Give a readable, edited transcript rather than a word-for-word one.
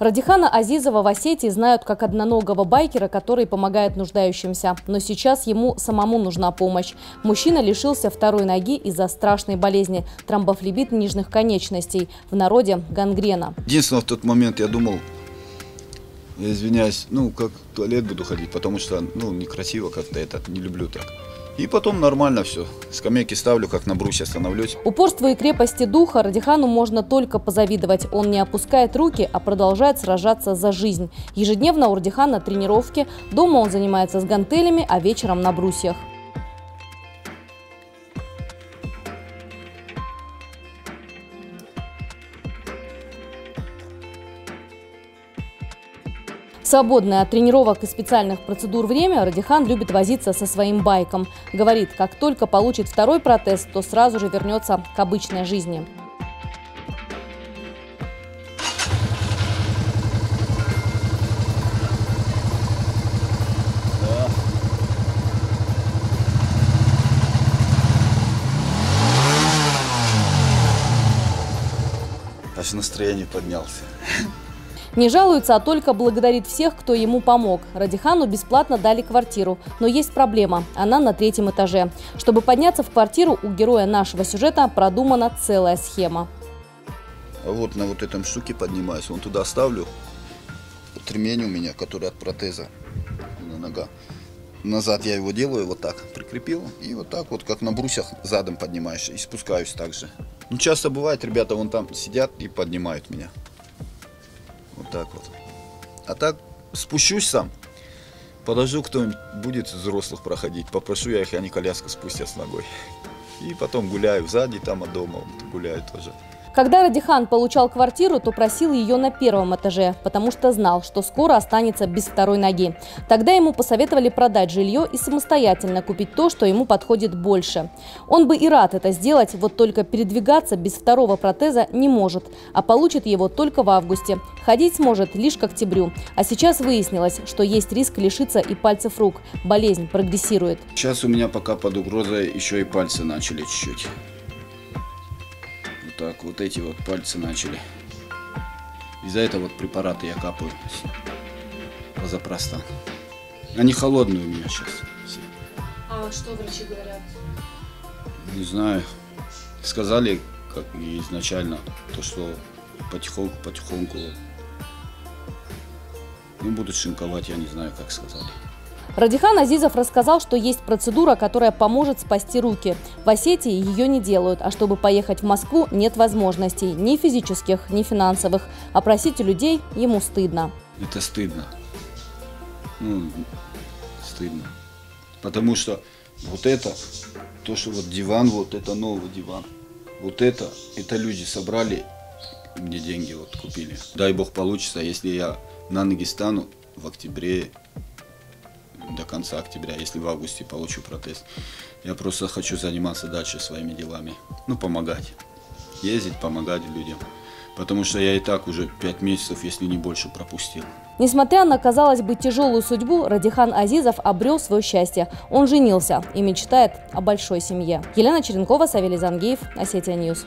Радихана Азизова в Осетии знают как одноногого байкера, который помогает нуждающимся. Но сейчас ему самому нужна помощь. Мужчина лишился второй ноги из-за страшной болезни – тромбофлебит нижних конечностей. В народе – гангрена. Единственное, в тот момент я думал, я извиняюсь, как в туалет буду ходить, потому что, некрасиво как-то это, не люблю так. И потом нормально все. Скамейки ставлю, как на брусе становлюсь. Упорству и крепости духа Радихану можно только позавидовать. Он не опускает руки, а продолжает сражаться за жизнь. Ежедневно у Радихана тренировки. Дома он занимается с гантелями, а вечером на брусьях. Свободное от тренировок и специальных процедур время Радихан любит возиться со своим байком. Говорит, как только получит второй протез, то сразу же вернется к обычной жизни. Аж настроение поднялся. Не жалуется, а только благодарит всех, кто ему помог. Радихану бесплатно дали квартиру, но есть проблема. Она на 3-м этаже. Чтобы подняться в квартиру, у героя нашего сюжета продумана целая схема. А вот на вот этом штуке поднимаюсь, вон туда ставлю. Вот ремень у меня, который от протеза на нога. Назад я его делаю, вот так прикрепил. И вот так вот, как на брусьях, задом поднимаешь и спускаюсь так же. Часто бывает, ребята вон там сидят и поднимают меня. Вот так вот. А так спущусь сам. Подожду, кто-нибудь будет из взрослых проходить. Попрошу я их, и они коляску спустят с ногой. И потом гуляю сзади, там от дома гуляю тоже. Когда Радихан получал квартиру, то просил ее на 1-м этаже, потому что знал, что скоро останется без второй ноги. Тогда ему посоветовали продать жилье и самостоятельно купить то, что ему подходит больше. Он бы и рад это сделать, вот только передвигаться без второго протеза не может, а получит его только в августе. Ходить сможет лишь к октябрю. А сейчас выяснилось, что есть риск лишиться и пальцев рук. Болезнь прогрессирует. Сейчас у меня пока под угрозой еще и пальцы начали чуть-чуть. Так, вот эти вот пальцы начали. Из-за этого вот препараты я капаю позапросто. Они холодные у меня сейчас все. А что врачи говорят? Не знаю. Сказали, как и изначально, то, что потихоньку будут шинковать, я не знаю, как сказали. Радихан Азизов рассказал, что есть процедура, которая поможет спасти руки. В Осетии ее не делают, а чтобы поехать в Москву, нет возможностей ни физических, ни финансовых. А просить у людей ему стыдно. Это стыдно. Стыдно. Потому что вот это, то, что вот диван, вот это новый диван. Вот это люди собрали, мне деньги вот купили. Дай бог получится, если я на ноги стану в октябре, до конца октября, если в августе получу протез. Я просто хочу заниматься дальше своими делами. Помогать. Ездить, помогать людям. Потому что я и так уже 5 месяцев, если не больше, пропустил. Несмотря на, казалось бы, тяжелую судьбу, Радихан Азизов обрел свое счастье. Он женился и мечтает о большой семье. Елена Черенкова, Савелий Зангеев, Осетия Ньюс.